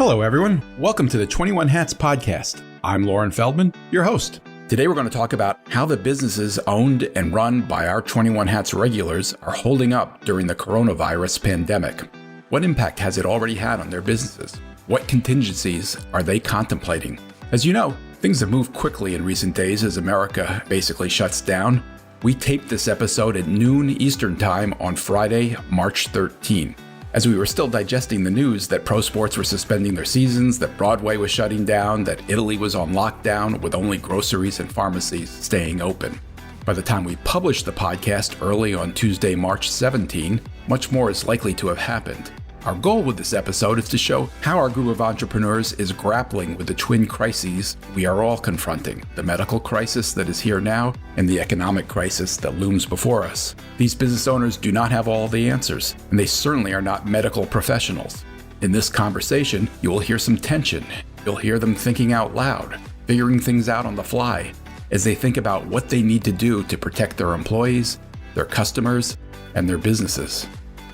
Hello, everyone. Welcome to the 21 Hats podcast. I'm Lauren Feldman, your host. Today, we're going to talk about how the businesses owned and run by our 21 Hats regulars are holding up during the coronavirus pandemic. What impact has it already had on their businesses? What contingencies are they contemplating? As you know, things have moved quickly in recent days as America basically shuts down. We taped this episode at noon Eastern Time on Friday, March 13. As we were still digesting the news that pro sports were suspending their seasons, that Broadway was shutting down, that Italy was on lockdown with only groceries and pharmacies staying open. By the time we published the podcast early on Tuesday, March 17, much more is likely to have happened. Our goal with this episode is to show how our group of entrepreneurs is grappling with the twin crises we are all confronting, the medical crisis that is here now and the economic crisis that looms before us. These business owners do not have all the answers, and they certainly are not medical professionals. In this conversation, you will hear some tension. You'll hear them thinking out loud, figuring things out on the fly, as they think about what they need to do to protect their employees, their customers, and their businesses.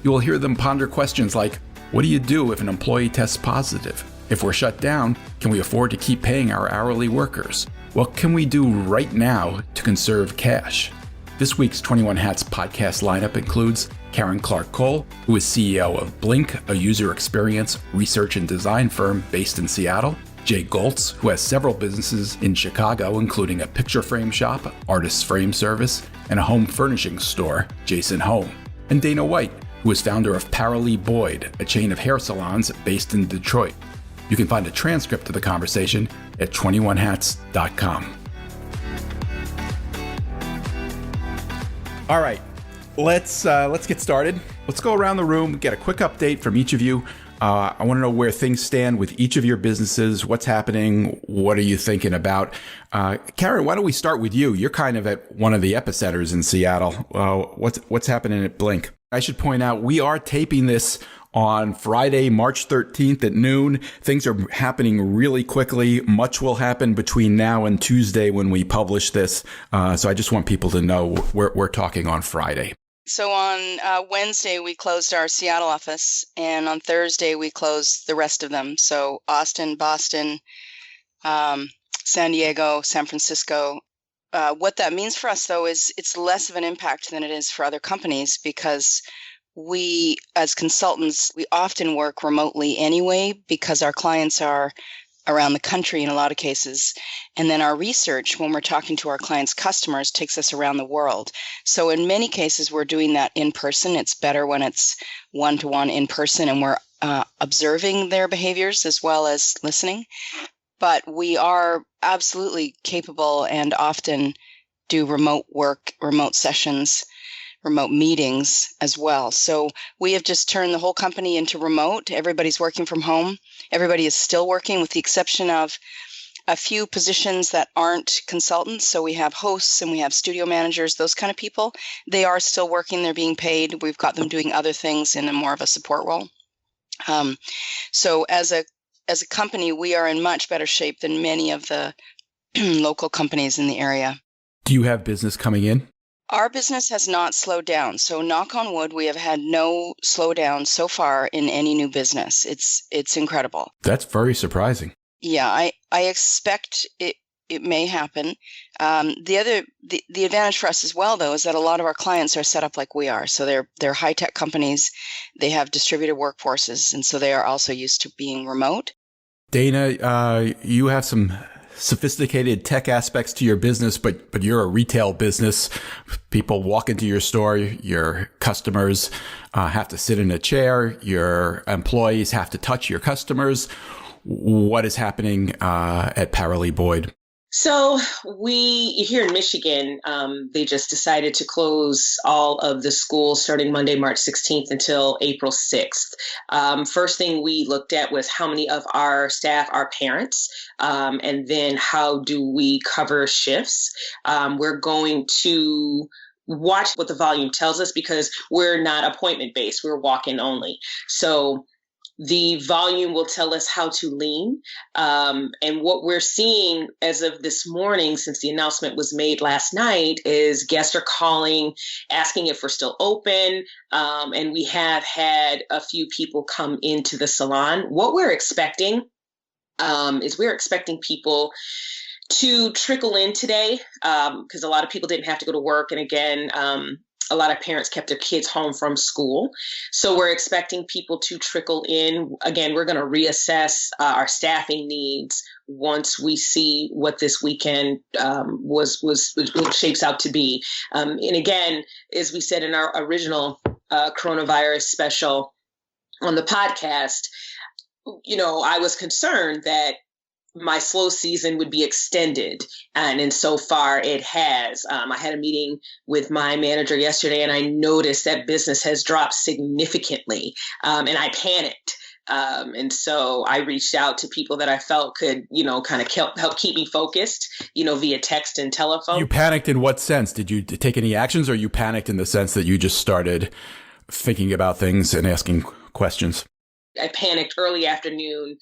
You will hear them ponder questions like, what do you do if an employee tests positive? If we're shut down, can we afford to keep paying our hourly workers? What can we do right now to conserve cash? This week's 21 Hats podcast lineup includes Karen Clark-Cole, who is CEO of Blink, a user experience research and design firm based in Seattle, Jay Goltz, who has several businesses in Chicago, including a picture frame shop, artist's frame service, and a home furnishing store, Jason Home, and Dana White, who is founder of Paralee Boyd, a chain of hair salons based in Detroit. You can find a transcript of the conversation at 21hats.com. All right, let's get started. Let's go around the room, get a quick update from each of you. I want to know where things stand with each of your businesses. What's happening? What are you thinking about? Karen, why don't we start with you? You're kind of at one of the epicenters in Seattle. What's happening at Blink? I should point out, we are taping this on Friday, March 13th at noon. Things are happening really quickly. Much will happen between now and Tuesday when we publish this. So I just want people to know we're talking on Friday. So on Wednesday, we closed our Seattle office, and on Thursday, we closed the rest of them. So Austin, Boston, San Diego, San Francisco. What that means for us, though, is it's less of an impact than it is for other companies because we, as consultants, we often work remotely anyway because our clients are around the country in a lot of cases. And then our research, when we're talking to our clients' customers, takes us around the world. So in many cases, we're doing that in person. It's better when it's one-to-one in person and we're observing their behaviors as well as listening. But we are absolutely capable and often do remote work, remote sessions, remote meetings as well. So we have just turned the whole company into remote. Everybody's working from home. Everybody is still working with the exception of a few positions that aren't consultants. So we have hosts and we have studio managers, those kind of people. They are still working. They're being paid. We've got them doing other things in a more of a support role. So as a company, we are in much better shape than many of the local companies in the area. Do you have business coming in? Our business has not slowed down. So knock on wood, we have had no slowdown so far in any new business. It's incredible. That's very surprising. Yeah, I expect it may happen. The advantage for us as well, though, is that a lot of our clients are set up like we are. So they're high-tech companies. They have distributed workforces, and so they are also used to being remote. Dana, you have some sophisticated tech aspects to your business, but you're a retail business. People walk into your store, your customers have to sit in a chair, your employees have to touch your customers. What is happening at Paralee Boyd? So here in Michigan, they just decided to close all of the schools starting Monday, March 16th until April 6th. First thing we looked at was how many of our staff are parents, and then how do we cover shifts. We're going to watch what the volume tells us because we're not appointment based. We're walk-in only. So The volume will tell us how to lean. And what we're seeing as of this morning, since the announcement was made last night, is guests are calling, asking if we're still open. And we have had a few people come into the salon. What we're expecting is we're expecting people to trickle in today, because a lot of people didn't have to go to work. And again, a lot of parents kept their kids home from school. So we're expecting people to trickle in. Again, we're going to reassess our staffing needs once we see what this weekend shapes out to be. And again, as we said in our original coronavirus special on the podcast, I was concerned that my slow season would be extended. And so far it has. I had a meeting with my manager yesterday, and I noticed that business has dropped significantly. And I panicked. And so I reached out to people that I felt could, kind of help keep me focused, via text and telephone. You panicked in what sense? Did you take any actions, or you panicked in the sense that you just started thinking about things and asking questions? I panicked early afternoon,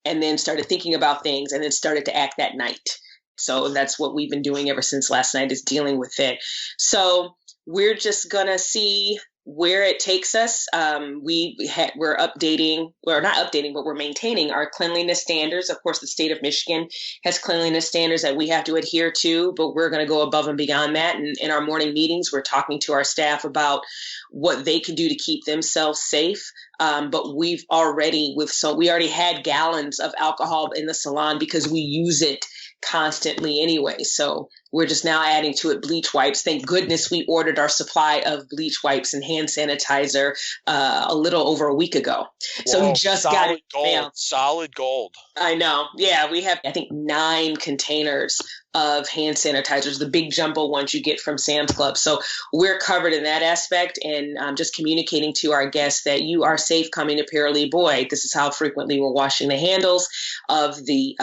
and then started thinking about things, and then started to act that night. So that's what we've been doing ever since last night, is dealing with it. So we're just going to see where it takes us. We're updating, or not updating, but we're maintaining our cleanliness standards. Of course, the state of Michigan has cleanliness standards that we have to adhere to, but we're going to go above and beyond that. And in our morning meetings, we're talking to our staff about what they can do to keep themselves safe. But we already had gallons of alcohol in the salon because we use it constantly anyway. So we're just now adding to it bleach wipes. Thank goodness we ordered our supply of bleach wipes and hand sanitizer a little over a week ago. So we just got it. Solid gold. I know. Yeah, we have, I think, 9 containers of hand sanitizers, the big jumbo ones you get from Sam's Club. So we're covered in that aspect, and just communicating to our guests that you are safe coming to Paralee Boyd. This is how frequently we're washing the handles of the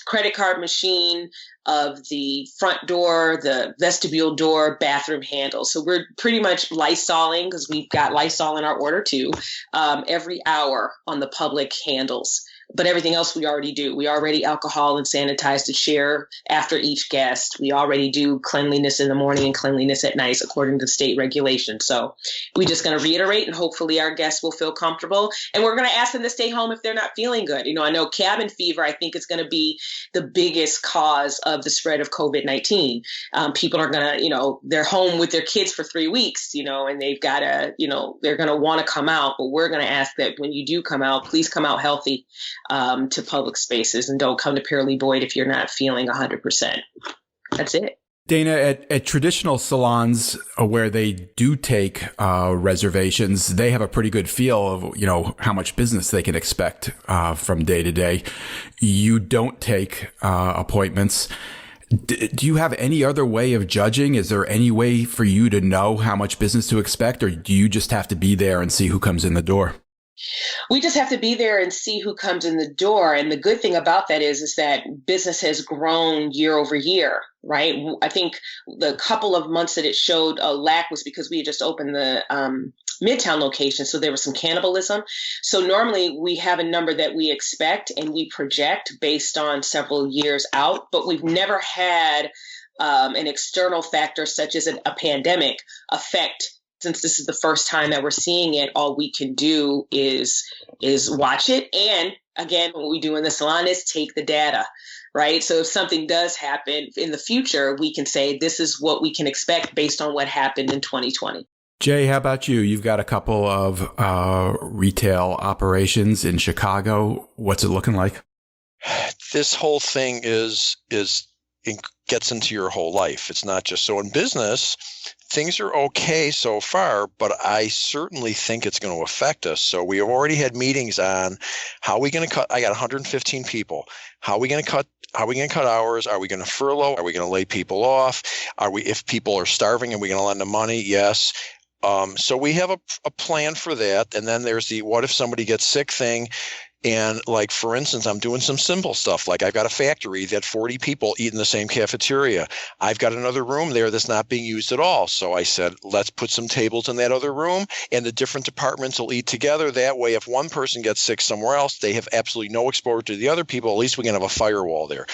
credit card machine, of the front door, the vestibule door, bathroom handle. So we're pretty much Lysoling, because we've got Lysol in our order too, every hour on the public handles. But everything else we already do. We already alcohol and sanitize the chair after each guest. We already do cleanliness in the morning and cleanliness at night according to state regulations. So we're just going to reiterate, and hopefully our guests will feel comfortable. And we're going to ask them to stay home if they're not feeling good. I know cabin fever, I think, is going to be the biggest cause of the spread of COVID-19. People are going to, they're home with their kids for 3 weeks, and they've got to, they're going to want to come out. But we're going to ask that when you do come out, please come out healthy to public spaces, and don't come to Paralee Boyd if you're not feeling 100%. That's it. Dana, at traditional salons where they do take reservations, they have a pretty good feel of, how much business they can expect from day to day. You don't take appointments. Do you have any other way of judging? Is there any way for you to know how much business to expect, or do you just have to be there and see who comes in the door? We just have to be there and see who comes in the door. And the good thing about that is that business has grown year over year, right? I think the couple of months that it showed a lack was because we had just opened the Midtown location. So there was some cannibalism. So normally we have a number that we expect and we project based on several years out, but we've never had an external factor such as a pandemic affect. Since this is the first time that we're seeing it, all we can do is watch it. And again, what we do in the salon is take the data, right? So if something does happen in the future, we can say this is what we can expect based on what happened in 2020. Jay, how about you? You've got a couple of retail operations in Chicago. What's it looking like? This whole thing gets into your whole life. It's not just so in business. Things are okay so far, but I certainly think it's going to affect us. So we have already had meetings on how are we going to cut. I got 115 people. How are we going to cut? How are we going to cut hours? Are we going to furlough? Are we going to lay people off? If people are starving, are we going to lend them money? Yes. So we have a plan for that. And then there's the what if somebody gets sick thing. And like, for instance, I'm doing some simple stuff. Like I've got a factory that 40 people eat in the same cafeteria. I've got another room there that's not being used at all. So I said, let's put some tables in that other room and the different departments will eat together. That way, if one person gets sick somewhere else, they have absolutely no exposure to the other people. At least we can have a firewall there.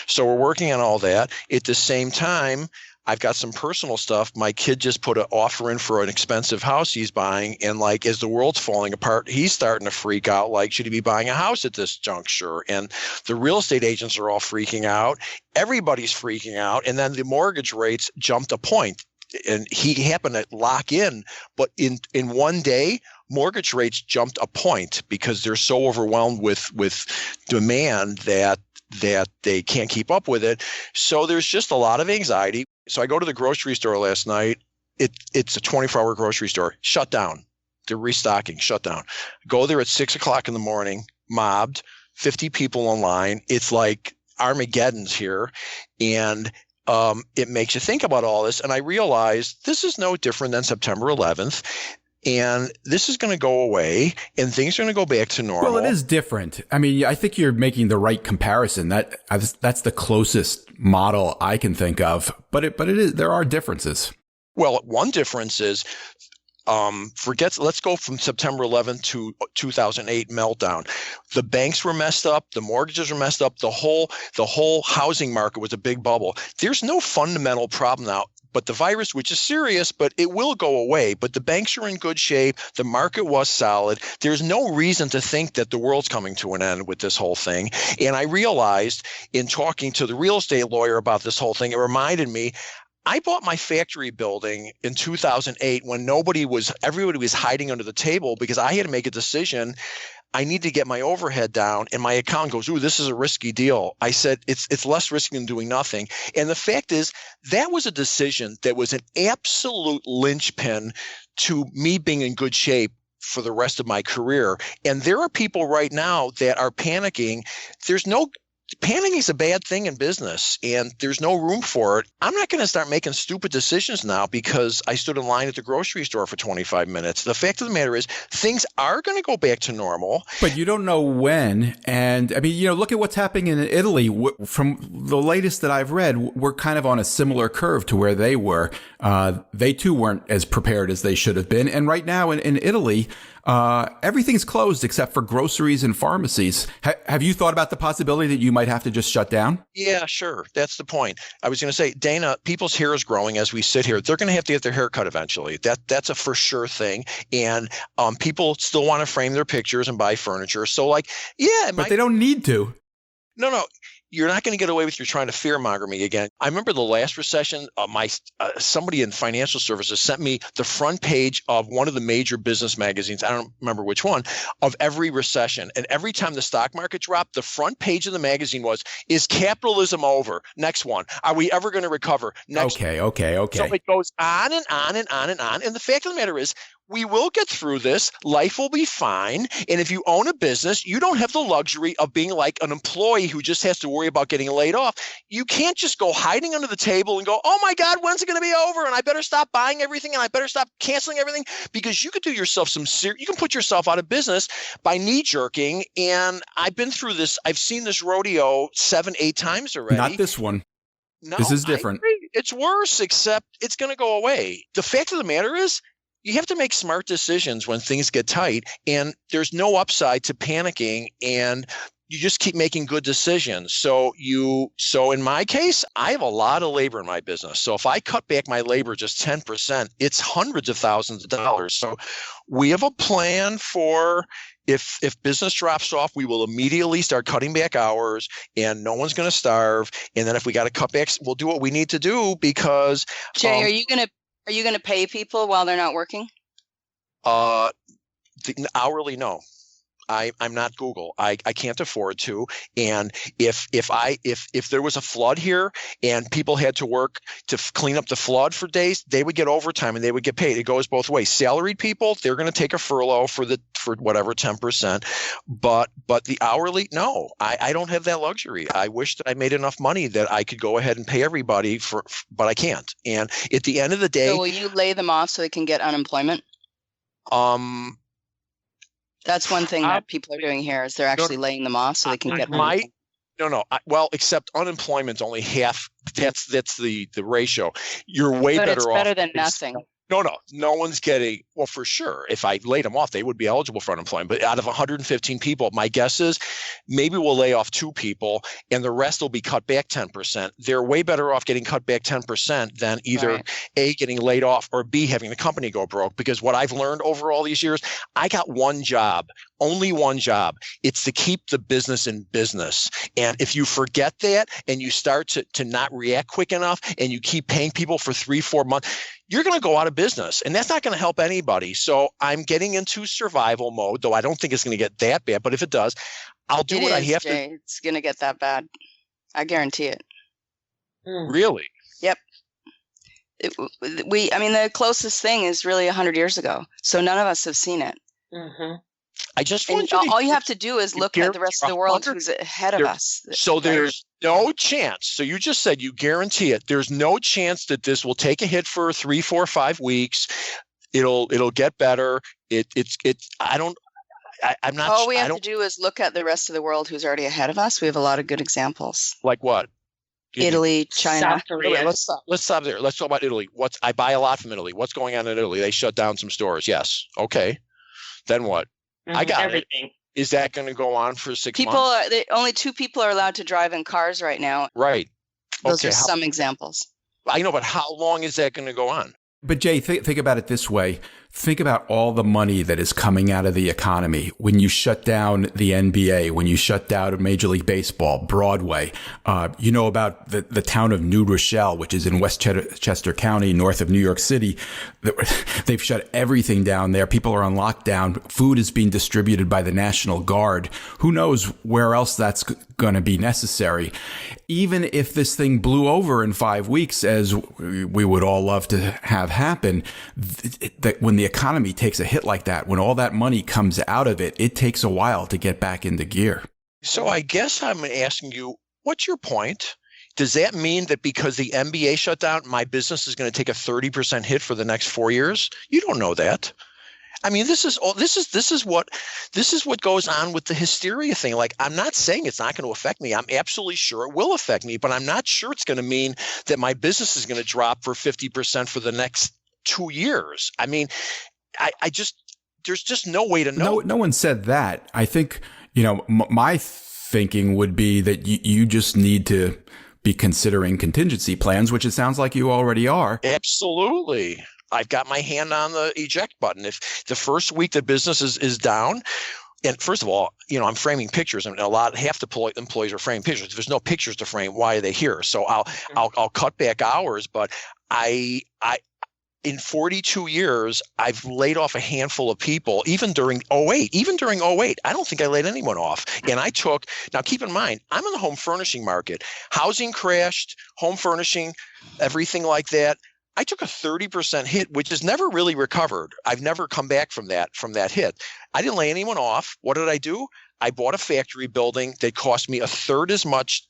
So we're working on all that. At the same time, I've got some personal stuff. My kid just put an offer in for an expensive house he's buying. And like, as the world's falling apart, he's starting to freak out. Like, should he be buying a house at this juncture? And the real estate agents are all freaking out. Everybody's freaking out. And then the mortgage rates jumped a point. And he happened to lock in. But in one day, mortgage rates jumped a point because they're so overwhelmed with demand that they can't keep up with it. So there's just a lot of anxiety. So I go to the grocery store last night. It's a 24-hour grocery store. Shut down. They're restocking. Shut down. Go there at 6 o'clock in the morning, mobbed, 50 people in line. It's like Armageddon's here. And it makes you think about all this. And I realized this is no different than September 11th. And this is going to go away and things are going to go back to normal. Well, it is different. I mean, I think you're making the right comparison. That's the closest model I can think of, but it is, there are differences. Well, one difference is, let's go from September 11th to 2008 meltdown. The banks were messed up. The mortgages were messed up. The whole housing market was a big bubble. There's no fundamental problem now. But the virus, which is serious, but it will go away. But the banks are in good shape. The market was solid. There's no reason to think that the world's coming to an end with this whole thing. And I realized in talking to the real estate lawyer about this whole thing, it reminded me, I bought my factory building in 2008 when everybody was hiding under the table because I had to make a decision. I need to get my overhead down, and my accountant goes, ooh, this is a risky deal. I said, it's less risky than doing nothing. And the fact is, that was a decision that was an absolute linchpin to me being in good shape for the rest of my career. And there are people right now that are panicking. Panicking is a bad thing in business, and there's no room for it. I'm not going to start making stupid decisions now because I stood in line at the grocery store for 25 minutes. The fact of the matter is, things are going to go back to normal. But you don't know when. And I mean, look at what's happening in Italy. From the latest that I've read, we're kind of on a similar curve to where they were. They too weren't as prepared as they should have been. And right now in Italy, everything's closed except for groceries and pharmacies. Have you thought about the possibility that you might have to just shut down? Yeah, sure. That's the point. I was going to say, Dana, people's hair is growing as we sit here. They're going to have to get their hair cut eventually. That's a for sure thing. And people still want to frame their pictures and buy furniture. So like, yeah. But they don't need to. No. You're not going to get away with you trying to fearmonger me again. I remember the last recession, somebody in financial services sent me the front page of one of the major business magazines. I don't remember which one, of every recession. And every time the stock market dropped, the front page of the magazine was, is capitalism over? Next one. Are we ever going to recover? Next. Okay. So it goes on and on and on and on. And the fact of the matter is, we will get through this. Life will be fine. And if you own a business, you don't have the luxury of being like an employee who just has to worry about getting laid off. You can't just go hiding under the table and go, oh my God, when's it going to be over? And I better stop buying everything and I better stop canceling everything, because you could do yourself you can put yourself out of business by knee jerking. And I've been through this. I've seen this rodeo 7-8 times already. Not this one. No, this is different. It's worse, except it's going to go away. The fact of the matter is, you have to make smart decisions when things get tight, and there's no upside to panicking, and you just keep making good decisions. So in my case, I have a lot of labor in my business. So if I cut back my labor just 10%, it's hundreds of thousands of dollars. So we have a plan for if business drops off, we will immediately start cutting back hours, and no one's going to starve. And then if we got to cut back, we'll do what we need to do because Jay, are you going to pay people while they're not working? Hourly, no. I'm not Google. I can't afford to. And if there was a flood here and people had to work to clean up the flood for days, they would get overtime and they would get paid. It goes both ways. Salaried people, they're going to take a furlough for whatever 10%. But the hourly, no, I don't have that luxury. I wish that I made enough money that I could go ahead and pay everybody but I can't. And at the end of the day, so will you lay them off so they can get unemployment? That's one thing that people are doing here is they're actually laying them off so they can get my no. Well, except unemployment's only half. That's the ratio. You're way but better it's off. better than nothing. No one's getting, well, for sure. If I laid them off, they would be eligible for unemployment. But out of 115 people, my guess is maybe we'll lay off 2 people and the rest will be cut back 10%. They're way better off getting cut back 10% than either A, getting laid off, or B, having the company go broke. Because what I've learned over all these years, I got one job, only one job. It's to keep the business in business. And if you forget that and you start to not react quick enough and you keep paying people for 3-4 months, you're going to go out of business, and that's not going to help anybody. So I'm getting into survival mode, though I don't think it's going to get that bad. But if it does, I'll do what I have to. It's going to get that bad. I guarantee it. Really? Yep. The closest thing is really 100 years ago. So none of us have seen it. Mm-hmm. I just want all you have to do is look at the rest of the world who's ahead of us. So there's no chance. So you just said you guarantee it. There's no chance that this will take a hit for 3, 4, 5 weeks. It'll get better. I'm not. All we have to do is look at the rest of the world who's already ahead of us. We have a lot of good examples. Like what? Italy, China. South Korea. Let's stop there. Let's talk about Italy. I buy a lot from Italy. What's going on in Italy? They shut down some stores. Yes. Okay. Then what? I got everything. Is that going to go on for 6 months? Only 2 people are allowed to drive in cars right now. Right. Those are some examples. I know, but how long is that going to go on? But Jay, think about it this way. Think about all the money that is coming out of the economy when you shut down the NBA, when you shut down Major League Baseball, Broadway. You know about the town of New Rochelle, which is in Westchester County, north of New York City. They've shut everything down there. People are on lockdown. Food is being distributed by the National Guard. Who knows where else that's going to be necessary? Even if this thing blew over in 5 weeks, as we would all love to have happen, that when the economy takes a hit like that, when all that money comes out of it, it takes a while to get back into gear. So I guess I'm asking you, what's your point? Does that mean that because the NBA shut down, my business is going to take a 30% hit for the next 4 years? You don't know that. I mean, this is what goes on with the hysteria thing. Like, I'm not saying it's not going to affect me. I'm absolutely sure it will affect me, but I'm not sure it's going to mean that my business is going to drop for 50% for the next 2 years. I mean, there's just no way to know. No one said that. I think, my thinking would be that you just need to be considering contingency plans, which it sounds like you already are. Absolutely. I've got my hand on the eject button. If the first week the business is down, and first of all, I'm framing pictures, and half the employees are framing pictures. If there's no pictures to frame, why are they here? So I'll cut back hours, but in 42 years, I've laid off a handful of people, even during 08. I don't think I laid anyone off. And now keep in mind, I'm in the home furnishing market. Housing crashed, home furnishing, everything like that. I took a 30% hit, which has never really recovered. I've never come back from that hit. I didn't lay anyone off. What did I do? I bought a factory building that cost me a third as much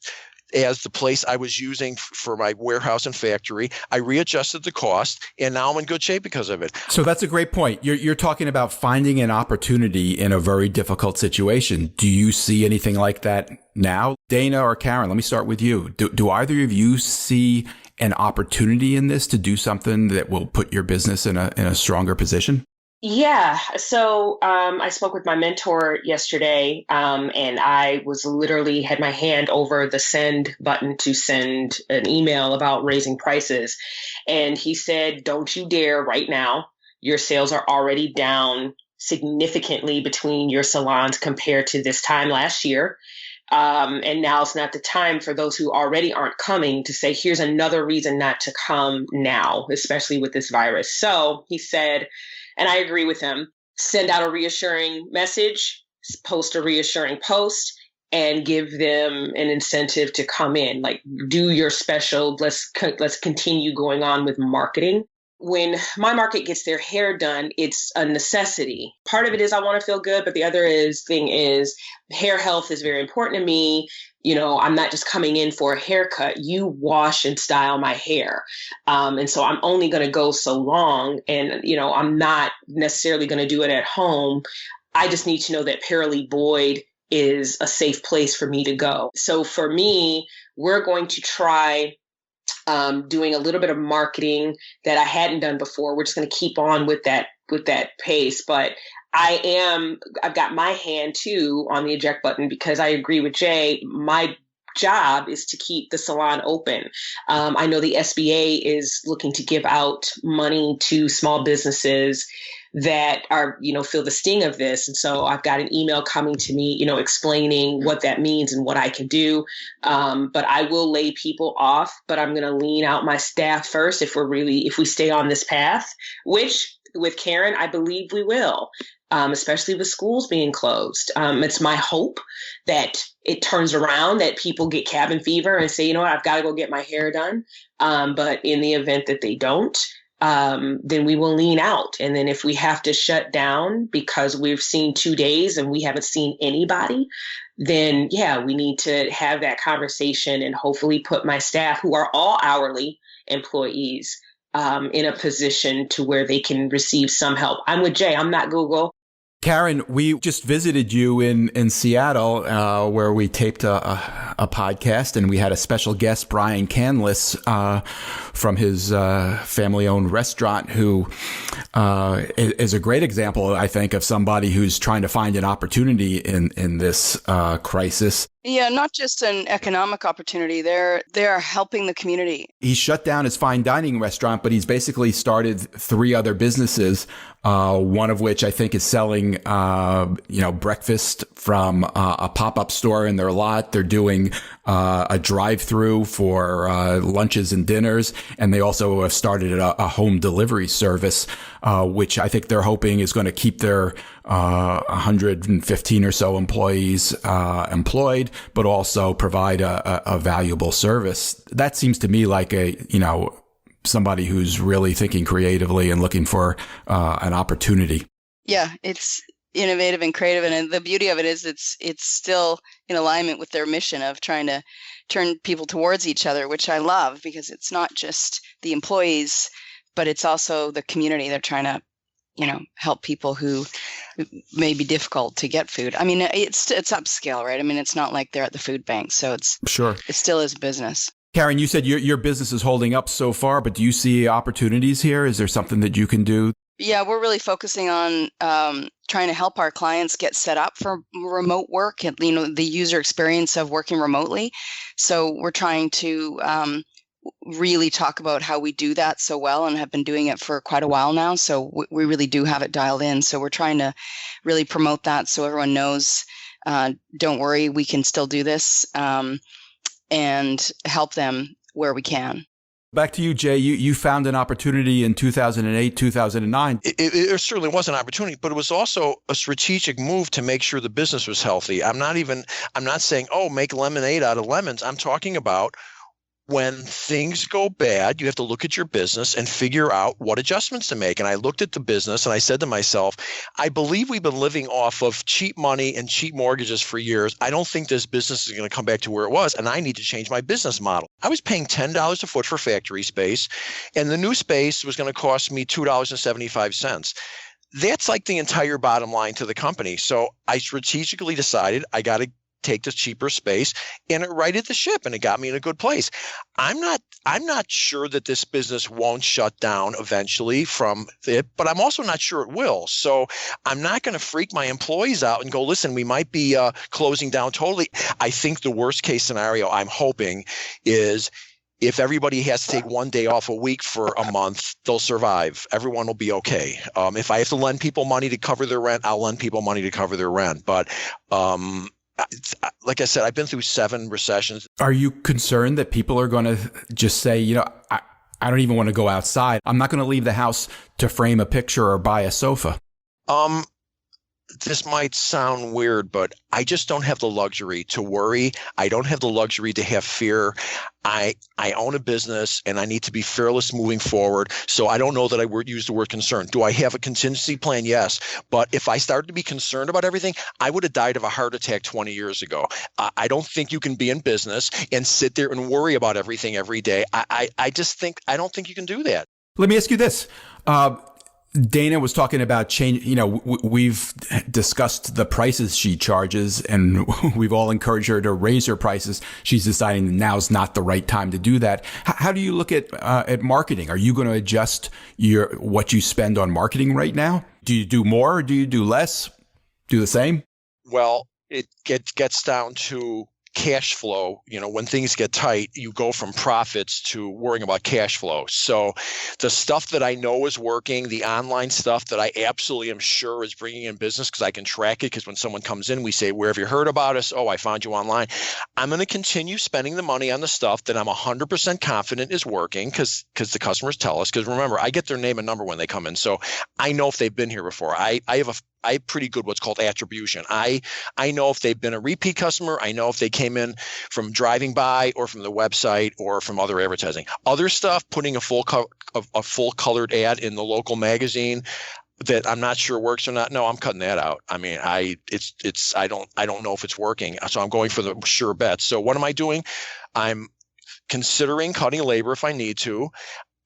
as the place I was using for my warehouse and factory. I readjusted the cost, and now I'm in good shape because of it. So that's a great point. You're talking about finding an opportunity in a very difficult situation. Do you see anything like that now? Dana or Karen, let me start with you. Do either of you see an opportunity in this to do something that will put your business in a stronger position? Yeah. So I spoke with my mentor yesterday, and I was literally had my hand over the send button to send an email about raising prices. And he said, don't you dare right now. Your sales are already down significantly between your salons compared to this time last year. And now it's not the time for those who already aren't coming to say, here's another reason not to come now, especially with this virus. So he said, and I agree with him, send out a reassuring message, post a reassuring post, and give them an incentive to come in. Like, do your special, let's continue going on with marketing. When my market gets their hair done, it's a necessity. Part of it is I want to feel good, but the other thing is hair health is very important to me. I'm not just coming in for a haircut. You wash and style my hair. And so I'm only going to go so long. And, I'm not necessarily going to do it at home. I just need to know that Paralee Boyd is a safe place for me to go. So for me, we're going to try doing a little bit of marketing that I hadn't done before. We're just going to keep on with that pace. But I've got my hand too on the eject button, because I agree with Jay. My job is to keep the salon open. I know the SBA is looking to give out money to small businesses that are, feel the sting of this. And so I've got an email coming to me, explaining what that means and what I can do. But I will lay people off, but I'm going to lean out my staff first if we stay on this path, which with Karen, I believe we will, especially with schools being closed. It's my hope that it turns around, that people get cabin fever and say, I've got to go get my hair done. But in the event that they don't, then we will lean out. And then if we have to shut down because we've seen 2 days and we haven't seen anybody, then we need to have that conversation and hopefully put my staff, who are all hourly employees, in a position to where they can receive some help. I'm with Jay. I'm not Google. Karen, we just visited you in Seattle, where we taped a podcast, and we had a special guest, Brian Canlis, from his family-owned restaurant, who is a great example, I think, of somebody who's trying to find an opportunity in this crisis. Yeah, not just an economic opportunity. They're helping the community. He shut down his fine dining restaurant, but he's basically started 3 other businesses, one of which I think is selling, breakfast from a pop-up store in their lot. They're doing a drive-through for lunches and dinners, and they also have started a home delivery service, which I think they're hoping is going to keep their 115 or so employees employed, but also provide a valuable service. That seems to me like somebody who's really thinking creatively and looking for an opportunity. Yeah, it's innovative and creative, and the beauty of it is it's still in alignment with their mission of trying to turn people towards each other, which I love, because it's not just the employees, but it's also the community. They're trying to help people who may be difficult to get food. I mean, it's upscale, right? I mean, it's not like they're at the food bank, so it still is business. Karen, you said your business is holding up so far, but do you see opportunities here? Is there something that you can do? Yeah, we're really focusing on trying to help our clients get set up for remote work and, the user experience of working remotely. So we're trying to really talk about how we do that so well, and have been doing it for quite a while now. So we really do have it dialed in. So we're trying to really promote that so everyone knows, don't worry, we can still do this, and help them where we can. Back to you, Jay. You found an opportunity in 2008, 2009. It certainly was an opportunity, but it was also a strategic move to make sure the business was healthy. I'm not saying, make lemonade out of lemons. I'm talking about when things go bad, you have to look at your business and figure out what adjustments to make. And I looked at the business and I said to myself, I believe we've been living off of cheap money and cheap mortgages for years. I don't think this business is going to come back to where it was, and I need to change my business model. I was paying $10 a foot for factory space, and the new space was going to cost me $2.75. That's like the entire bottom line to the company. So I strategically decided I got to take this cheaper space, and it righted the ship, and it got me in a good place. I'm not sure that this business won't shut down eventually from it, but I'm also not sure it will. So I'm not going to freak my employees out and go, listen, we might be closing down totally. I think the worst case scenario I'm hoping is if everybody has to take 1 day off a week for a month, they'll survive. Everyone will be okay. If I have to lend people money to cover their rent, I'll lend people money to cover their rent. But like I said, I've been through 7 recessions. Are you concerned that people are going to just say, I don't even want to go outside. I'm not going to leave the house to frame a picture or buy a sofa? This might sound weird, but I just don't have the luxury to worry. I don't have the luxury to have fear. I own a business, and I need to be fearless moving forward. So I don't know that I would use the word concern. Do I have a contingency plan? Yes. But if I started to be concerned about everything, I would have died of a heart attack 20 years ago. I don't think you can be in business and sit there and worry about everything every day. I don't think you can do that. Let me ask you this. Dana was talking about change. We've discussed the prices she charges, and we've all encouraged her to raise her prices. She's deciding that now's not the right time to do that. How do you look at marketing? Are you going to adjust what you spend on marketing right now? Do you do more? Or do you do less? Do the same? Well, it gets down to cash flow. When things get tight, you go from profits to worrying about cash flow. So the stuff that I know is working, the online stuff that I absolutely am sure is bringing in business because I can track it, because when someone comes in, we say, where have you heard about us? Oh, I found you online. I'm going to continue spending the money on the stuff that I'm 100% confident is working because the customers tell us. Because remember, I get their name and number when they come in. So I know if they've been here before. I have pretty good what's called attribution. I know if they've been a repeat customer. I know if they came in from driving by or from the website or from other advertising. Other stuff, putting a full colored ad in the local magazine that I'm not sure works or not. No, I'm cutting that out. I mean, I don't know if it's working. So I'm going for the sure bets. So what am I doing? I'm considering cutting labor if I need to.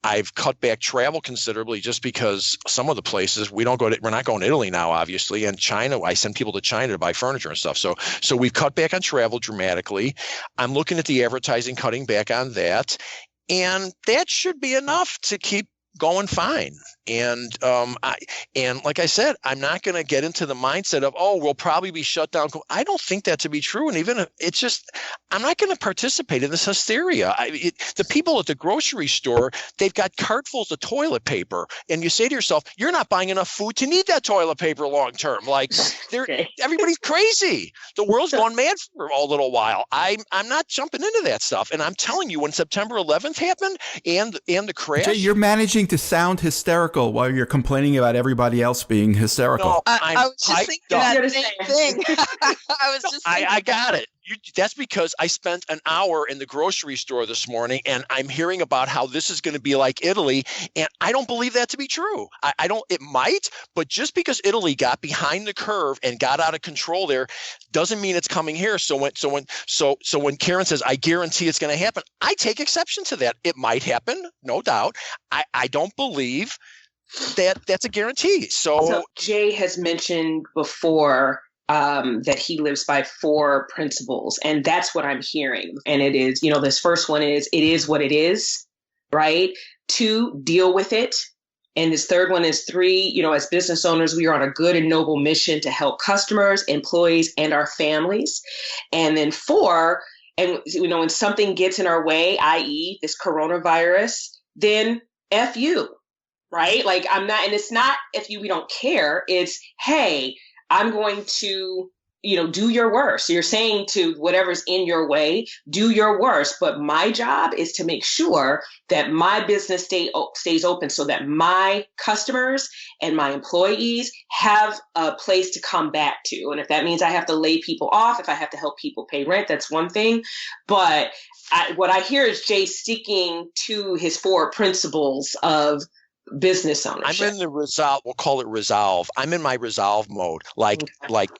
I've cut back travel considerably just because some of the places we're not going to Italy now, obviously, and China. I send people to China to buy furniture and stuff. So we've cut back on travel dramatically. I'm looking at the advertising, cutting back on that, and that should be enough to keep going fine. And like I said, I'm not going to get into the mindset of, we'll probably be shut down. I don't think that to be true. And even it's just, I'm not going to participate in this hysteria. The people at the grocery store, they've got cartfuls of toilet paper. And you say to yourself, you're not buying enough food to need that toilet paper long term. Like everybody's crazy. The world's gone mad for a little while. I'm not jumping into that stuff. And I'm telling you, when September 11th happened and the crash. Jay, you're managing to sound hysterical while you're complaining about everybody else being hysterical. No, I was just thinking that same thing. I got it. That's because I spent an hour in the grocery store this morning, and I'm hearing about how this is going to be like Italy, and I don't believe that to be true. I don't. It might, but just because Italy got behind the curve and got out of control there, doesn't mean it's coming here. So when Karen says, "I guarantee it's going to happen," I take exception to that. It might happen, no doubt. I don't believe that's a guarantee. So Jay has mentioned before that he lives by 4 principles. And that's what I'm hearing. And it is, this first one is, it is what it is, right? 2, deal with it. And this third one is 3, as business owners, we are on a good and noble mission to help customers, employees, and our families. And then 4, and when something gets in our way, i.e. this coronavirus, then F you, right? Like and it's not F you, we don't care. It's, hey, I'm going to, do your worst. So you're saying to whatever's in your way, do your worst. But my job is to make sure that my business stays open so that my customers and my employees have a place to come back to. And if that means I have to lay people off, if I have to help people pay rent, that's one thing. But what I hear is Jay sticking to his 4 principles of business ownership. I'm in the resolve. We'll call it resolve. I'm in my resolve mode. Like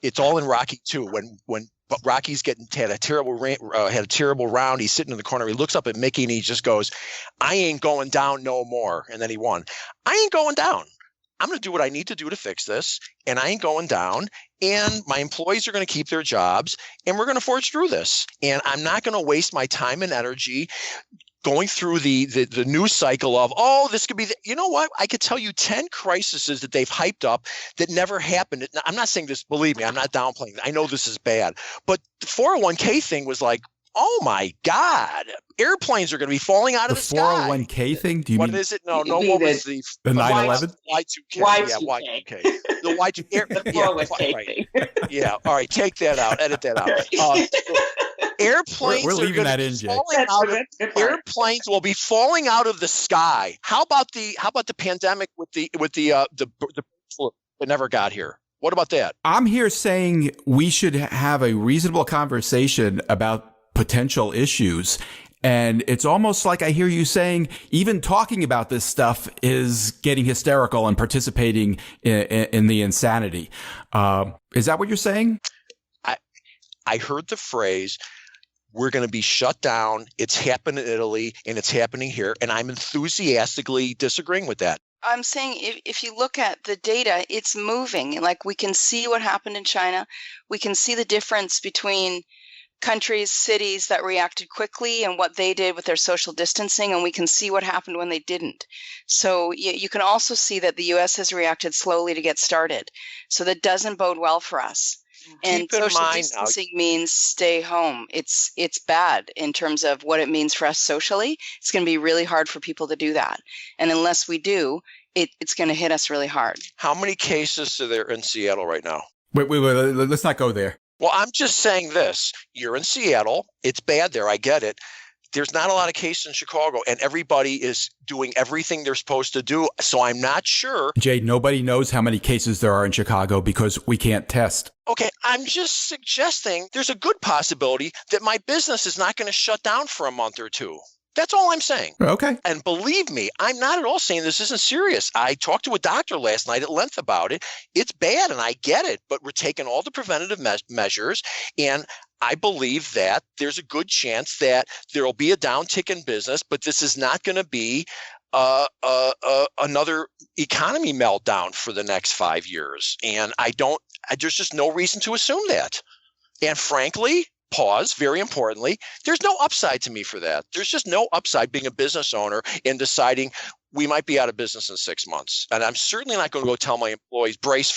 it's all in Rocky 2. When Rocky's had a terrible round, he's sitting in the corner. He looks up at Mickey and he just goes, "I ain't going down no more." And then he won. I ain't going down. I'm going to do what I need to do to fix this, and I ain't going down. And my employees are going to keep their jobs, and we're going to forge through this. And I'm not going to waste my time and energy going through the news cycle of, this could be, you know what? I could tell you 10 crises that they've hyped up that never happened. I'm not saying this, believe me, I'm not downplaying it. I know this is bad, but the 401k thing was like, oh my God, airplanes are going to be falling out of the sky. The 401k thing? Do you what mean? is it? No, what was the 9/11? Y2K. Yeah, Y2K. The Y2K. Yeah, right. Yeah. All right. Take that out. Edit that out. Airplanes we're leaving that in, Jay. Airplanes will be falling out of the sky. How about the pandemic with the flu that never got here? What about that? I'm here saying we should have a reasonable conversation about potential issues. And it's almost like I hear you saying even talking about this stuff is getting hysterical and participating in the insanity. Is that what you're saying? I heard the phrase, we're going to be shut down. It's happened in Italy and it's happening here. And I'm enthusiastically disagreeing with that. I'm saying if you look at the data, it's moving. Like we can see what happened in China. We can see the difference between countries, cities that reacted quickly and what they did with their social distancing, and we can see what happened when they didn't. So you can also see that the U.S. has reacted slowly to get started. So that doesn't bode well for us. And Keep in social mind distancing means stay home. It's bad in terms of what it means for us socially. It's going to be really hard for people to do that. And unless we do, it's going to hit us really hard. how many cases are there in Seattle right now? Wait, let's not go there. Well, I'm just saying this. You're in Seattle. It's bad there. I get it. There's not a lot of cases in Chicago, and everybody is doing everything they're supposed to do. So I'm not sure. Jay, nobody knows how many cases there are in Chicago because we can't test. Okay, I'm just suggesting there's a good possibility that my business is not going to shut down for a month or two. That's all I'm saying. Okay. And believe me, I'm not at all saying this isn't serious. I talked to a doctor last night at length about it. It's bad, and I get it, but we're taking all the preventative measures, and I believe that there's a good chance that there will be a downtick in business, but this is not going to be another economy meltdown for the next 5 years. And there's just no reason to assume that. And frankly, very importantly, there's no upside to me for that. There's just no upside being a business owner in deciding we might be out of business in 6 months. And I'm certainly not going to go tell my employees, brace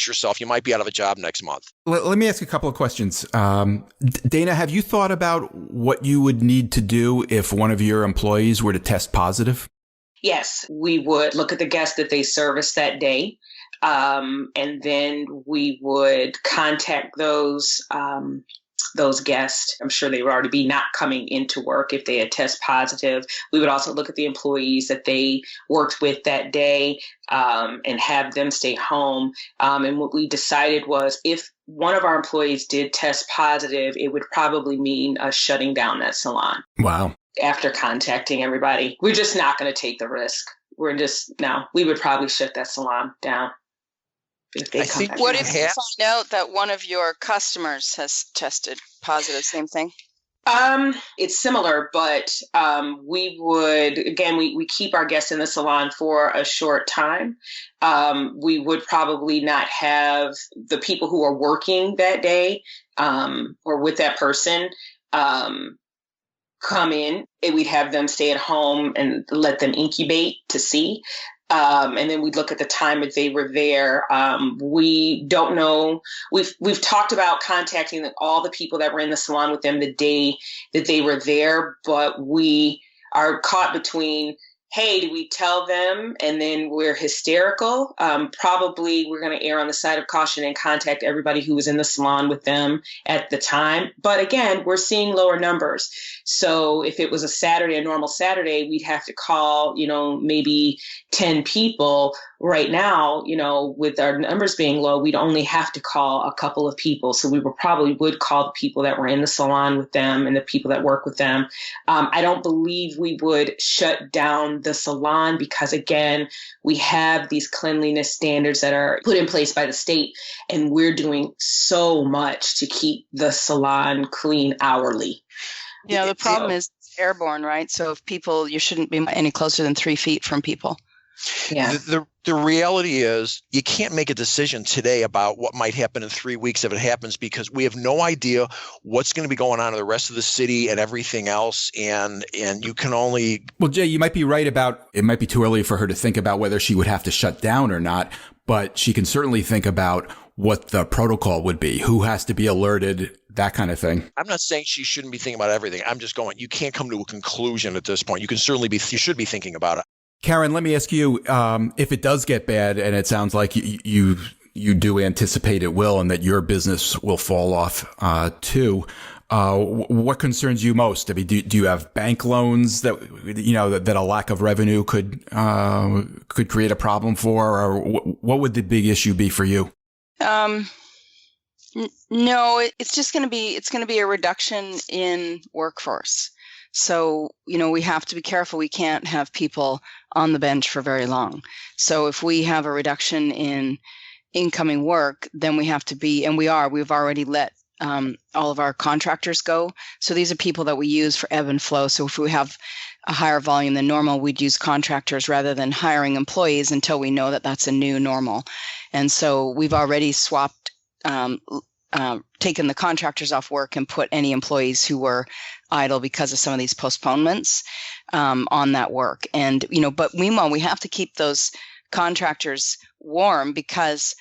yourself, you might be out of a job next month. Let me ask a couple of questions. Dana, have you thought about what you would need to do if one of your employees were to test positive? Yes, we would look at the guests that they serviced that day. And then we would contact those guests. I'm sure they would already be not coming into work if they had test positive. We would also look at the employees that they worked with that day and have them stay home. And what we decided was if one of our employees did test positive, it would probably mean us shutting down that salon. Wow. After contacting everybody. We're just not going to take the risk. We would probably shut that salon down. What if you find out that one of your customers has tested positive? Same thing? It's similar, but we would, again, we keep our guests in the salon for a short time. We would probably not have the people who are working that day or with that person come in. We'd have them stay at home and let them incubate to see. And then we'd look at the time that they were there. We don't know. We've talked about contacting all the people that were in the salon with them the day that they were there, but we are caught between, hey, do we tell them and then we're hysterical? Probably we're going to err on the side of caution and contact everybody who was in the salon with them at the time. But again, we're seeing lower numbers. So if it was a normal Saturday, we'd have to call, maybe 10 people. Right now, with our numbers being low, we'd only have to call a couple of people. So we would call the people that were in the salon with them and the people that work with them. I don't believe we would shut down the salon because, again, we have these cleanliness standards that are put in place by the state, and we're doing so much to keep the salon clean hourly. Yeah, the problem is it's airborne, right? So you shouldn't be any closer than 3 feet from people. Yeah. The reality is you can't make a decision today about what might happen in 3 weeks if it happens, because we have no idea what's going to be going on in the rest of the city and everything else. And you can only. Well, Jay, you might be right about it might be too early for her to think about whether she would have to shut down or not, but she can certainly think about what the protocol would be, who has to be alerted, that kind of thing. I'm not saying she shouldn't be thinking about everything. I'm just going, you can't come to a conclusion at this point. You should be thinking about it. Karen, let me ask you, if it does get bad, and it sounds like you do anticipate it will, and that your business will fall off too, what concerns you most? I mean, do you have bank loans that that a lack of revenue could create a problem for, or what would the big issue be for you? No, it's just going to be a reduction in workforce. So, we have to be careful. We can't have people on the bench for very long. So if we have a reduction in incoming work, then we have to be, and we've already let all of our contractors go. So these are people that we use for ebb and flow. So if we have a higher volume than normal, we'd use contractors rather than hiring employees until we know that that's a new normal. And so we've already swapped, taken the contractors off work and put any employees who were idle because of some of these postponements on that work. And, but meanwhile, we have to keep those contractors warm because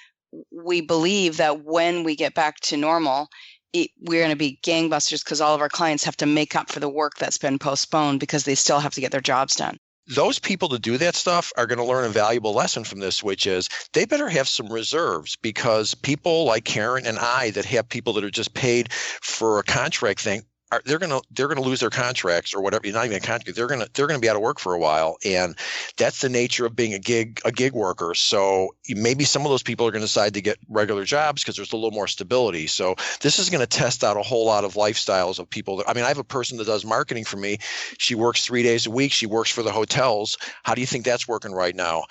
we believe that when we get back to normal, we're going to be gangbusters because all of our clients have to make up for the work that's been postponed because they still have to get their jobs done. Those people to do that stuff are going to learn a valuable lesson from this, which is they better have some reserves, because people like Karen and I that have people that are just paid for a contract thing, they're going to lose their contracts or whatever. Not even a contract. They're going to be out of work for a while, and that's the nature of being a gig worker. So maybe some of those people are going to decide to get regular jobs because there's a little more stability. So this is going to test out a whole lot of lifestyles of people. I have a person that does marketing for me. She works 3 days a week. She works for the hotels. How do you think that's working right now?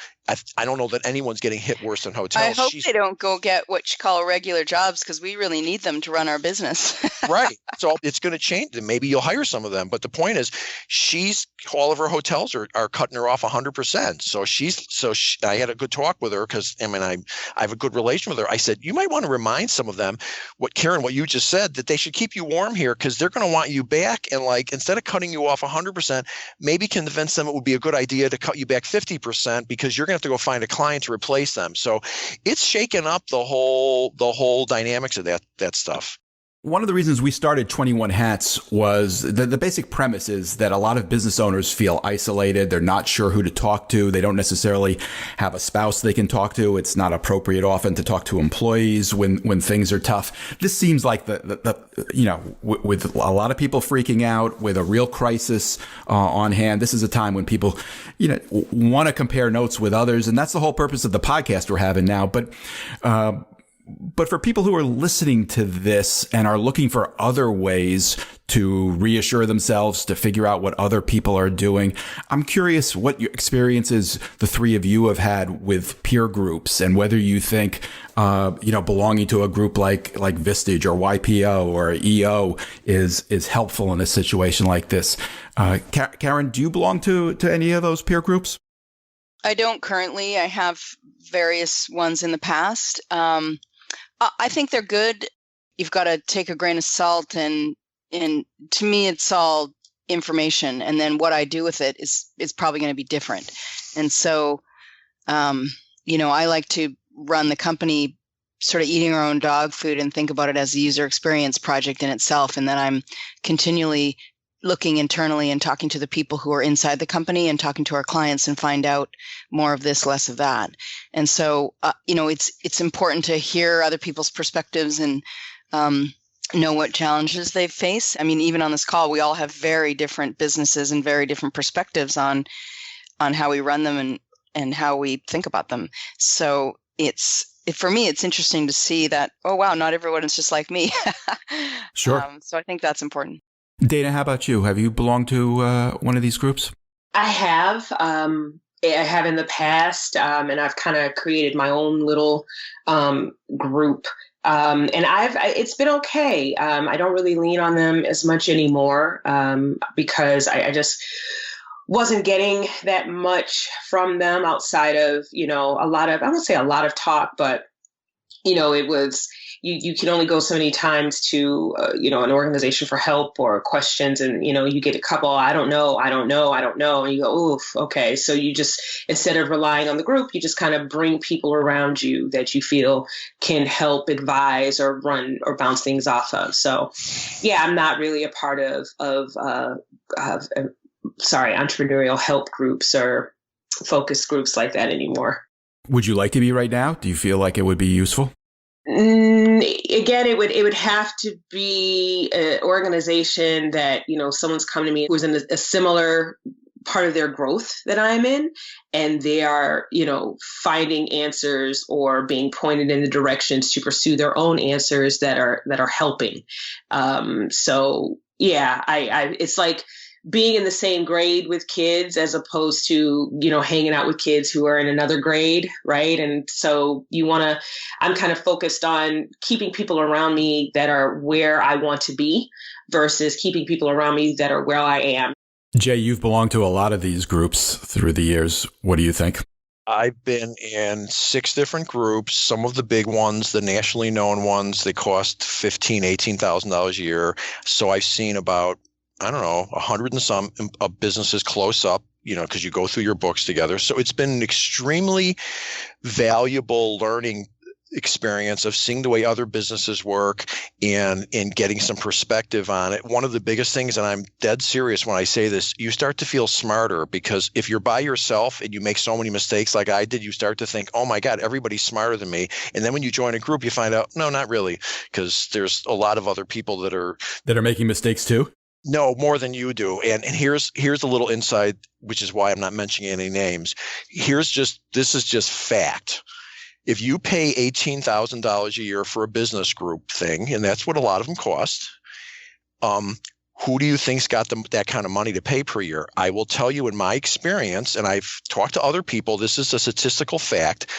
I don't know that anyone's getting hit worse than hotels. I hope they don't go get what you call regular jobs, because we really need them to run our business. Right. So it's going to change. And maybe you'll hire some of them. But the point is, all of her hotels are cutting her off 100%. So I had a good talk with her because I have a good relation with her. I said, you might want to remind some of them what you just said, that they should keep you warm here because they're going to want you back. And instead of cutting you off 100%, maybe convince them it would be a good idea to cut you back 50% because you're going to have to go find a client to replace them. So it's shaken up the whole dynamics of that stuff. One of the reasons we started 21 Hats was the basic premise is that a lot of business owners feel isolated. They're not sure who to talk to. They don't necessarily have a spouse they can talk to. It's not appropriate often to talk to employees when things are tough. This seems like with a lot of people freaking out, with a real crisis on hand, this is a time when people, want to compare notes with others. And that's the whole purpose of the podcast we're having now. But for people who are listening to this and are looking for other ways to reassure themselves, to figure out what other people are doing, I'm curious what your experiences the three of you have had with peer groups, and whether you think, belonging to a group like Vistage or YPO or EO is helpful in a situation like this. Karen, do you belong to any of those peer groups? I don't currently. I have various ones in the past. I think they're good. You've got to take a grain of salt, and to me, it's all information. And then what I do with it is probably going to be different. And so, I like to run the company sort of eating our own dog food and think about it as a user experience project in itself. And then I'm continually looking internally and talking to the people who are inside the company and talking to our clients and find out more of this, less of that. And so, it's important to hear other people's perspectives and know what challenges they face. Even on this call, we all have very different businesses and very different perspectives on how we run them and how we think about them. So for me, it's interesting to see that, oh, wow, not everyone is just like me. Sure. So I think that's important. Dana, how about you? Have you belonged to one of these groups? I have. I have in the past, and I've kind of created my own little group. And it's been okay. I don't really lean on them as much anymore because I just wasn't getting that much from them outside of, I won't say a lot of talk, but, it was, you can only go so many times to, an organization for help or questions. And, you get a couple, I don't know. And you go, oof, okay. So you just, instead of relying on the group, you just kind of bring people around you that you feel can help advise or run or bounce things off of. So yeah, I'm not really a part of entrepreneurial help groups or focus groups like that anymore. Would you like to be right now? Do you feel like it would be useful? Again, it would have to be an organization that, someone's come to me who's in a similar part of their growth that I'm in, and they are, finding answers or being pointed in the directions to pursue their own answers that are helping. So yeah, it's like being in the same grade with kids as opposed to, hanging out with kids who are in another grade, right? And so I'm kind of focused on keeping people around me that are where I want to be versus keeping people around me that are where I am. Jay, you've belonged to a lot of these groups through the years. What do you think? I've been in 6 different groups. Some of the big ones, the nationally known ones, they cost $15,000, $18,000 a year. So I've seen about, 100 and some businesses close up, because you go through your books together. So it's been an extremely valuable learning experience of seeing the way other businesses work and getting some perspective on it. One of the biggest things, and I'm dead serious when I say this, you start to feel smarter, because if you're by yourself and you make so many mistakes like I did, you start to think, oh my God, everybody's smarter than me. And then when you join a group, you find out, no, not really, because there's a lot of other people that are making mistakes too. No, more than you do. And here's a little insight, which is why I'm not mentioning any names. This is just fact. If you pay $18,000 a year for a business group thing, and that's what a lot of them cost, who do you think's got that kind of money to pay per year? I will tell you, in my experience, and I've talked to other people, this is a statistical fact.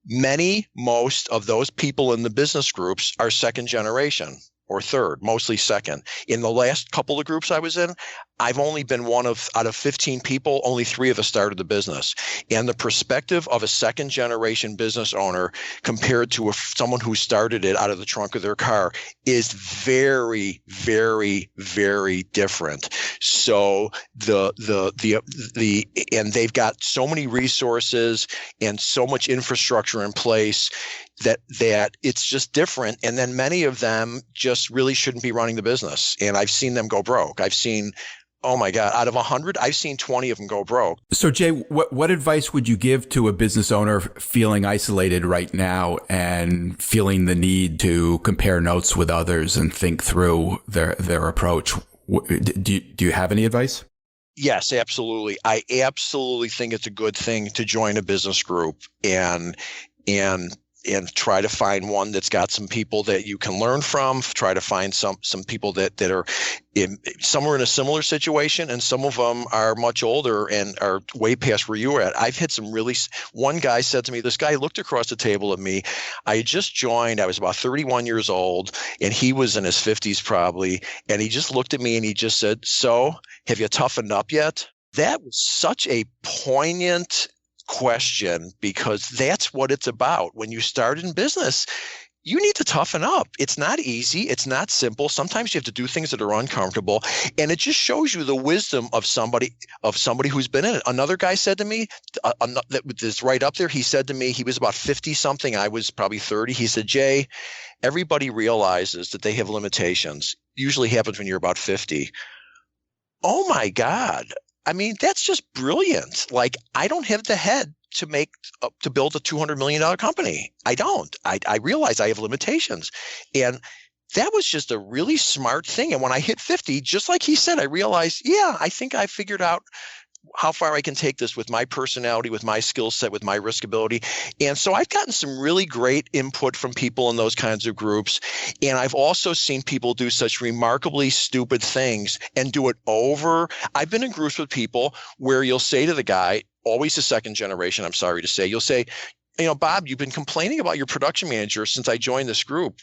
Most of those people in the business groups are second generation or third, mostly second. In the last couple of groups I was in, I've only been out of 15 people, only 3 of us started the business. And the perspective of a second generation business owner compared to someone who started it out of the trunk of their car is very, very, very different. So and they've got so many resources and so much infrastructure in place that it's just different. And then many of them just really shouldn't be running the business. And I've seen them go broke. Oh my God, out of 100, I've seen 20 of them go broke. So Jay, what advice would you give to a business owner feeling isolated right now and feeling the need to compare notes with others and think through their approach? Do you have any advice? Yes, absolutely. I absolutely think it's a good thing to join a business group and try to find one that's got some people that you can learn from. Try to find some people that are some are in a similar situation, and some of them are much older and are way past where you were at. I've had one guy said to me, this guy looked across the table at me. I had just joined. I was about 31 years old, and he was in his 50s probably. And he just looked at me and he just said, so have you toughened up yet? That was such a poignant question, because that's what it's about. When you start in business, you need to toughen up. It's not easy. It's not simple. Sometimes you have to do things that are uncomfortable. And it just shows you the wisdom of somebody who's been in it. Another guy said to me, that is right up there, he said to me, he was about 50 something. I was probably 30. He said, Jay, everybody realizes that they have limitations. Usually happens when you're about 50. Oh my God. I mean, that's just brilliant. Like, I don't have the head to build a $200 million company. I don't. I realize I have limitations. And that was just a really smart thing. And when I hit 50, just like he said, I realized, yeah, I think I figured out how far I can take this with my personality, with my skill set, with my riskability. And so I've gotten some really great input from people in those kinds of groups. And I've also seen people do such remarkably stupid things and do it over. I've been in groups with people where you'll say to the guy, always the second generation, I'm sorry to say, you'll say, Bob, you've been complaining about your production manager since I joined this group.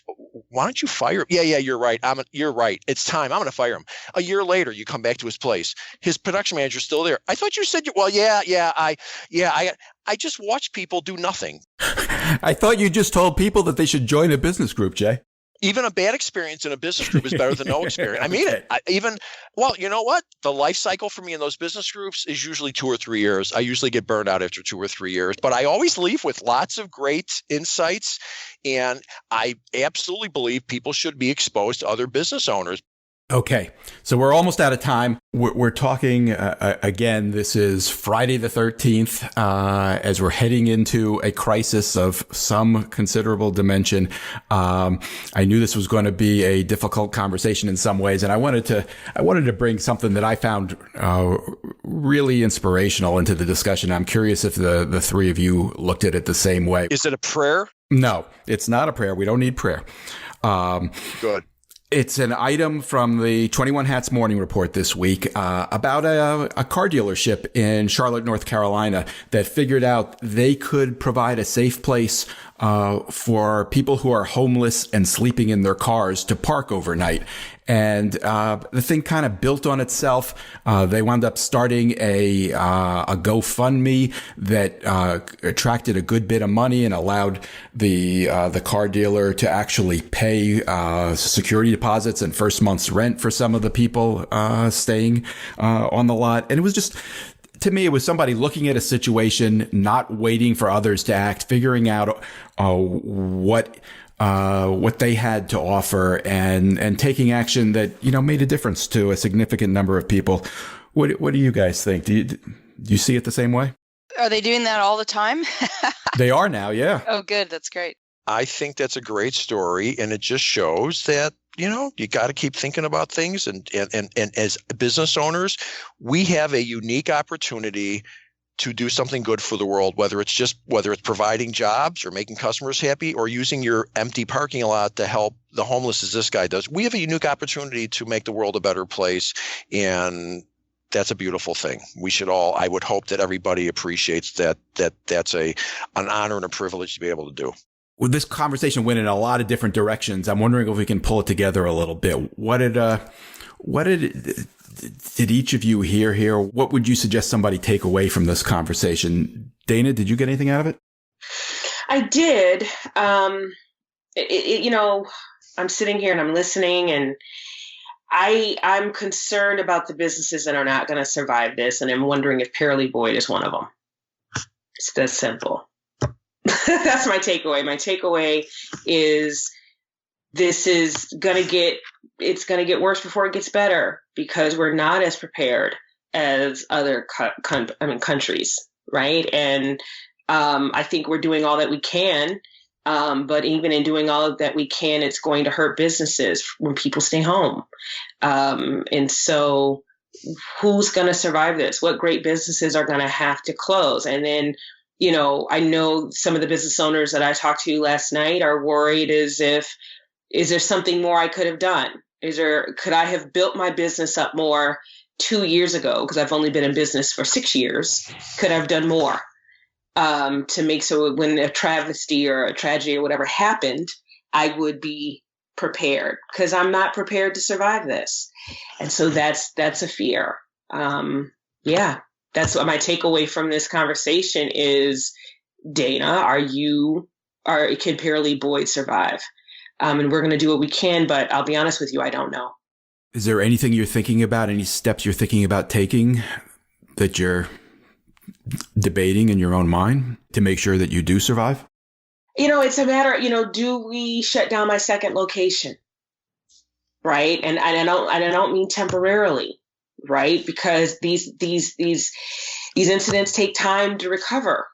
Why don't you fire him? Yeah, you're right. You're right. It's time. I'm going to fire him. A year later, you come back to his place. His production manager's still there. I thought you said I just watch people do nothing. I thought you just told people that they should join a business group, Jay. Even a bad experience in a business group is better than no experience. I mean it. Well, you know what? The life cycle for me in those business groups is usually 2 or 3 years. I usually get burned out after 2 or 3 years, but I always leave with lots of great insights. And I absolutely believe people should be exposed to other business owners. Okay, so we're almost out of time. We're talking, again, this is Friday the 13th, as we're heading into a crisis of some considerable dimension. I knew this was going to be a difficult conversation in some ways, and I wanted to bring something that I found really inspirational into the discussion. I'm curious if the three of you looked at it the same way. Is it a prayer? No, it's not a prayer. We don't need prayer. Good. It's an item from the 21 Hats Morning Report this week about a car dealership in Charlotte, North Carolina that figured out they could provide a safe place for people who are homeless and sleeping in their cars to park overnight. And the thing kind of built on itself. They wound up starting a GoFundMe that attracted a good bit of money and allowed the car dealer to actually pay security deposits and first month's rent for some of the people staying on the lot. And it was just, to me, it was somebody looking at a situation, not waiting for others to act, figuring out what they had to offer and taking action that, made a difference to a significant number of people. What do you guys think? Do you see it the same way? Are they doing that all the time? They are now, yeah. Oh, good. That's great. I think that's a great story, and it just shows that, you got to keep thinking about things. And as business owners, we have a unique opportunity to do something good for the world, whether it's providing jobs or making customers happy or using your empty parking lot to help the homeless as this guy does. We have a unique opportunity to make the world a better place, and that's a beautiful thing. We should all, I would hope that everybody appreciates that's an honor and a privilege to be able to do. Well, this conversation went in a lot of different directions. I'm wondering if we can pull it together a little bit. What did each of you hear here? What would you suggest somebody take away from this conversation? Dana, did you get anything out of it? I did. I'm sitting here and I'm listening, and I'm concerned about the businesses that are not going to survive this, and I'm wondering if Pearly Boyd is one of them. It's that simple. That's my takeaway. My takeaway is it's going to get worse before it gets better, because we're not as prepared as other countries, right? And I think we're doing all that we can, but even in doing all that we can, it's going to hurt businesses when people stay home. And so who's going to survive this? What great businesses are going to have to close? And then, I know some of the business owners that I talked to last night are worried is there something more I could have done? Could I have built my business up more 2 years ago? Because I've only been in business for 6 years. Could I have done more to make so when a travesty or a tragedy or whatever happened, I would be prepared? Because I'm not prepared to survive this. And so that's a fear. That's what my takeaway from this conversation is. Dana, can Pearly Boyd survive? And we're going to do what we can, but I'll be honest with you, I don't know. Is there anything you're thinking about, any steps you're thinking about taking that you're debating in your own mind to make sure that you do survive? It's a matter, do we shut down my second location? Right. And I don't mean temporarily, right? Because these incidents take time to recover.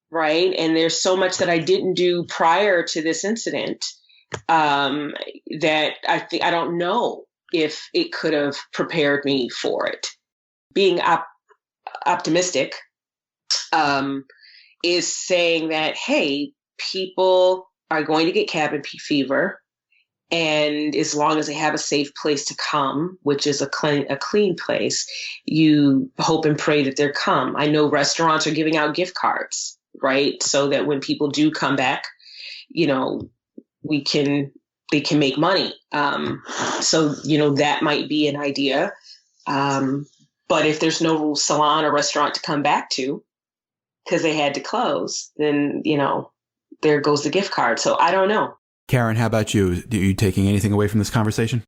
Right. And there's so much that I didn't do prior to this incident that I don't know if it could have prepared me for it. Being optimistic is saying that, hey, people are going to get cabin fever, and as long as they have a safe place to come, which is a clean place, you hope and pray that they'll come. I know restaurants are giving out gift cards, right? So that when people do come back, they can make money. So, that might be an idea. But if there's no salon or restaurant to come back to because they had to close, then, there goes the gift card. So I don't know. Karen, how about you? Are you taking anything away from this conversation?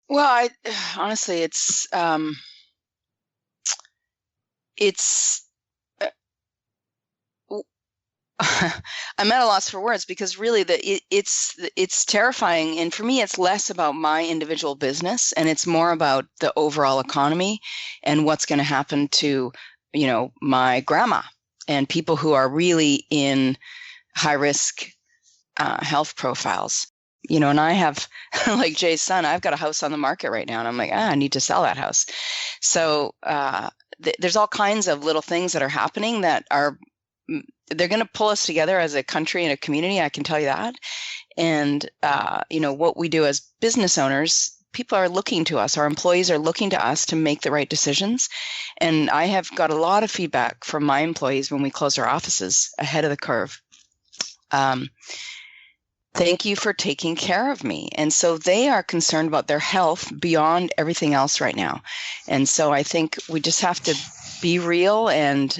Well, honestly, I'm at a loss for words, because really it's terrifying. And for me, it's less about my individual business and it's more about the overall economy and what's going to happen to, my grandma and people who are really in high risk health profiles. And I have, like Jay's son, I've got a house on the market right now, and I'm like, I need to sell that house. So there's all kinds of little things that are happening that they're going to pull us together as a country and a community. I can tell you that. And, what we do as business owners, people are looking to us, our employees are looking to us to make the right decisions. And I have got a lot of feedback from my employees when we close our offices ahead of the curve. Thank you for taking care of me. And so they are concerned about their health beyond everything else right now. And so I think we just have to be real and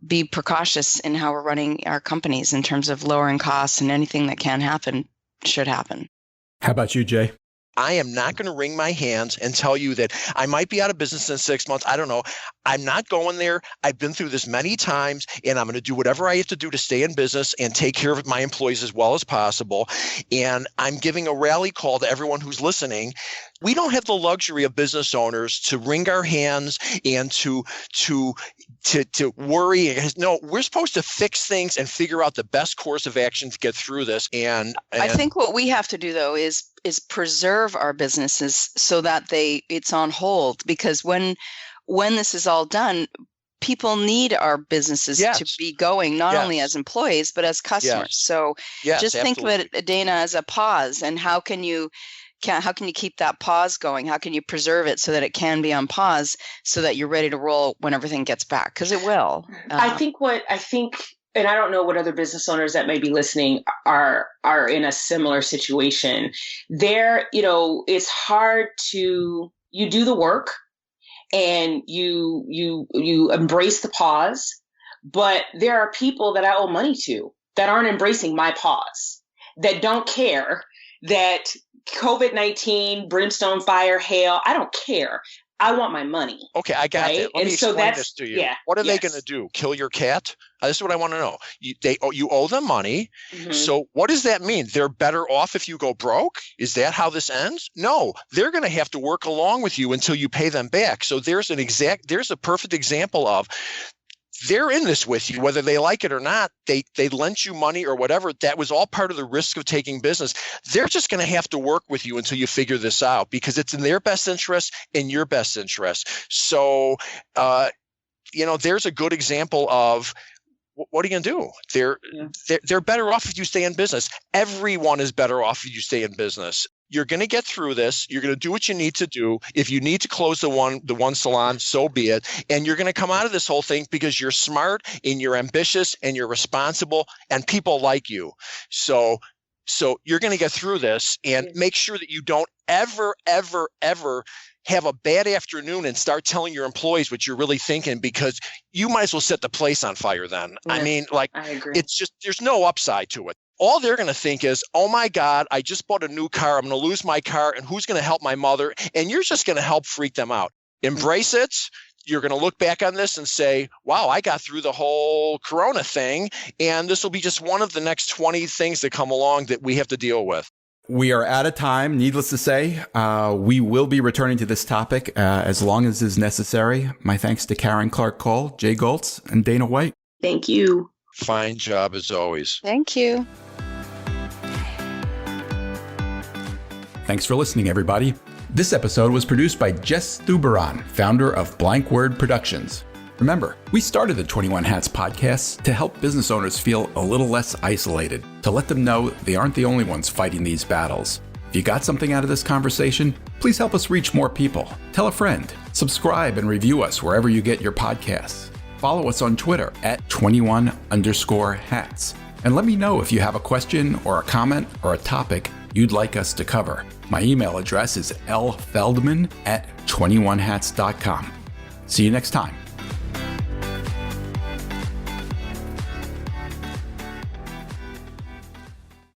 be precautious in how we're running our companies in terms of lowering costs, and anything that can happen should happen. How about you, Jay? I am not going to wring my hands and tell you that I might be out of business in 6 months. I don't know. I'm not going there. I've been through this many times, and I'm going to do whatever I have to do to stay in business and take care of my employees as well as possible. And I'm giving a rally call to everyone who's listening. We don't have the luxury of business owners to wring our hands and to worry. No, we're supposed to fix things and figure out the best course of action to get through this. And I think what we have to do, though, is preserve our businesses so that it's on hold, because when this is all done, people need our businesses to be going, not only as employees, but as customers. So just think of it, Dana, as a pause. And how can you keep that pause going? How can you preserve it so that it can be on pause so that you're ready to roll when everything gets back? Because it will. I think, and I don't know what other business owners that may be listening are in a similar situation. There, it's hard you do the work and you embrace the pause, but there are people that I owe money to that aren't embracing my pause, that don't care, that COVID-19, brimstone, fire, hail, I don't care. I want my money. Okay, I got it. Let me explain this to you. Yeah, what are they going to do? Kill your cat? This is what I want to know. You owe them money. Mm-hmm. So what does that mean? They're better off if you go broke? Is that how this ends? No, they're going to have to work along with you until you pay them back. So there's a perfect example of they're in this with you, whether they like it or not. They lent you money or whatever. That was all part of the risk of taking business. They're just going to have to work with you until you figure this out, because it's in their best interest, in your best interest. So, there's a good example of what are you going to do? They're better off if you stay in business. Everyone is better off if you stay in business. You're going to get through this. You're going to do what you need to do. If you need to close the one salon, so be it. And you're going to come out of this whole thing because you're smart and you're ambitious and you're responsible and people like you. So you're going to get through this, and make sure that you don't ever, ever, ever have a bad afternoon and start telling your employees what you're really thinking, because you might as well set the place on fire then. Yeah, I agree. It's just, there's no upside to it. All they're going to think is, oh my God, I just bought a new car. I'm going to lose my car. And who's going to help my mother? And you're just going to help freak them out. Embrace it. You're going to look back on this and say, wow, I got through the whole Corona thing. And this will be just one of the next 20 things that come along that we have to deal with. We are out of time. Needless to say, we will be returning to this topic as long as is necessary. My thanks to Karen Clark-Cole, Jay Goltz, and Dana White. Thank you. Fine job as always. Thank you. Thanks for listening, everybody. This episode was produced by Jess Thuberon, founder of Blank Word Productions. Remember, we started the 21 Hats podcast to help business owners feel a little less isolated, to let them know they aren't the only ones fighting these battles. If you got something out of this conversation, please help us reach more people. Tell a friend, subscribe and review us wherever you get your podcasts. Follow us on Twitter at 21_hats. And let me know if you have a question or a comment or a topic you'd like us to cover. My email address is lfeldman@21hats.com. See you next time.